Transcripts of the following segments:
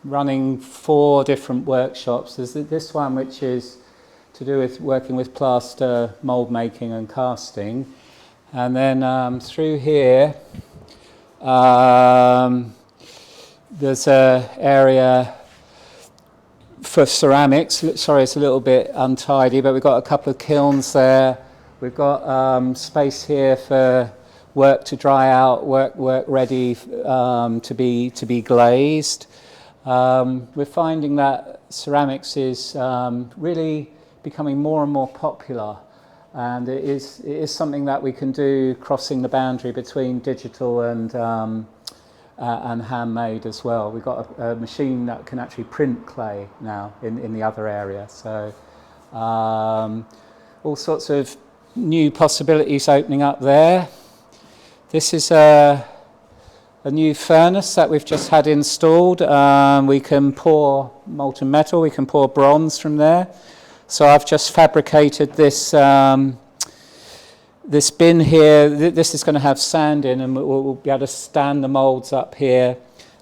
running 4 different workshops. There's this one which is to do with working with plaster, mould making and casting. And then through here, there's an area for ceramics. Sorry, it's a little bit untidy, but we've got a couple of kilns there. We've got space here for work to dry out, work ready to be glazed. We're finding that ceramics is really becoming more and more popular, and it is something that we can do crossing the boundary between digital and handmade as well. We've got a machine that can actually print clay now in the other area. So all sorts of new possibilities opening up there. This is a new furnace that we've just had installed. We can pour molten metal, we can pour bronze from there. So I've just fabricated this this bin here. This is going to have sand in, and we'll be able to stand the moulds up here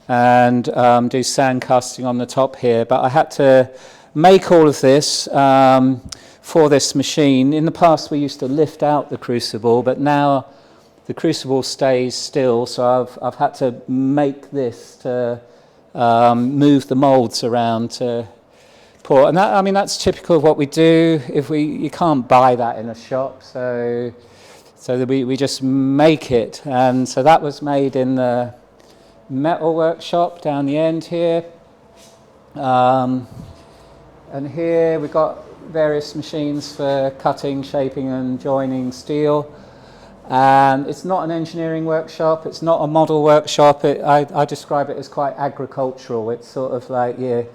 and do sand casting on the top here. But I had to make all of this for this machine. In the past we used to lift out the crucible, but now the crucible stays still, so I've had to make this to move the moulds around to pour. And that, I mean, that's typical of what we do. You can't buy that in a shop, so that we just make it. And so that was made in the metal workshop down the end here. And here we've got various machines for cutting, shaping and joining steel. And it's not an engineering workshop, it's not a model workshop. I describe it as quite agricultural. It's sort of like you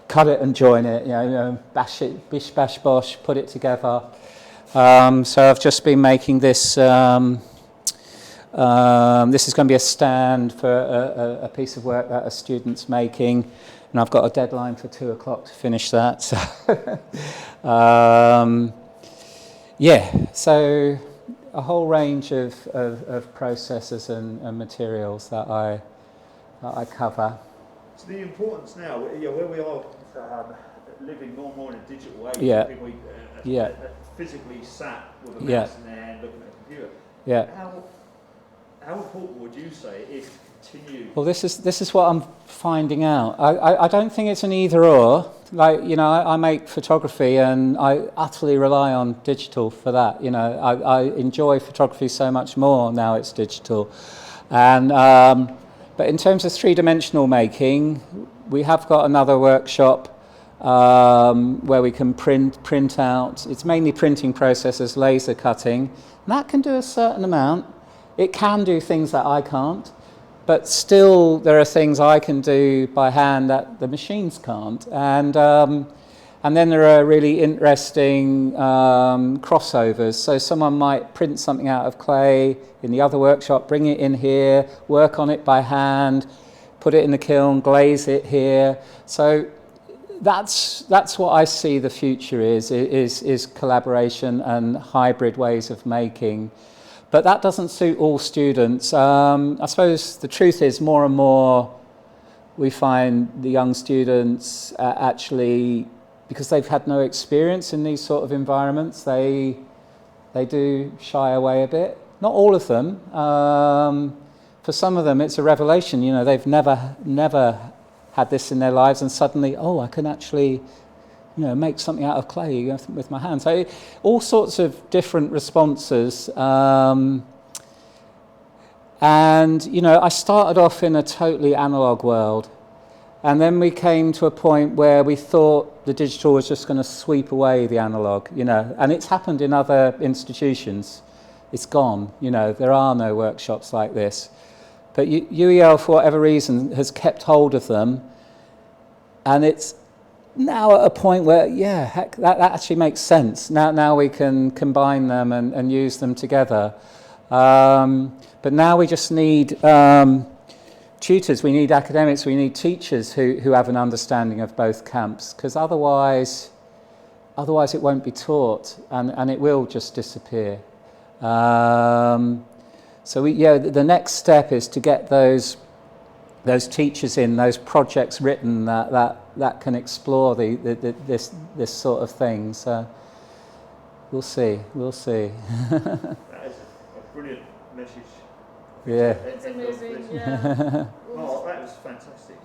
cut it and join it, you know, bash it, bish, bash, bosh, put it together. So I've just been making this. This is going to be a stand for a piece of work that a student's making, and I've got a deadline for 2 o'clock to finish that. So, yeah, so a whole range of processes and materials that I cover. So the importance now, where we are living more and more in a digital age, yeah. people physically sat with a mouse yeah. in their hand looking at a computer. Yeah. How important would you say it is to continue? Well, this is what I'm finding out. I don't think it's an either or. Like, you know, I make photography and I utterly rely on digital for that. You know, I enjoy photography so much more now it's digital. And but in terms of three-dimensional making, we have got another workshop where we can print out. It's mainly printing processes, laser cutting. And that can do a certain amount. It can do things that I can't, but still there are things I can do by hand that the machines can't. And then there are really interesting crossovers. So someone might print something out of clay in the other workshop, bring it in here, work on it by hand, put it in the kiln, glaze it here. So that's what I see the future is collaboration and hybrid ways of making. But that doesn't suit all students. I suppose the truth is more and more we find the young students actually, because they've had no experience in these sort of environments, they do shy away a bit. Not all of them. For some of them it's a revelation. You know, they've never had this in their lives, and suddenly, oh, I can actually, you know, make something out of clay with my hands. So all sorts of different responses. And, you know, I started off in a totally analogue world. And then we came to a point where we thought the digital was just going to sweep away the analogue, you know. And it's happened in other institutions. It's gone, you know. There are no workshops like this. But UEL, for whatever reason, has kept hold of them. And it's now at a point where, yeah, heck, that actually makes sense. Now we can combine them and use them together. But now we just need tutors, we need academics, we need teachers who have an understanding of both camps, because otherwise it won't be taught and it will just disappear. So the next step is to get those those teachers in, those projects written that can explore this sort of thing. So we'll see. That is a brilliant message. Yeah. It's amazing, yeah. Oh, that was fantastic.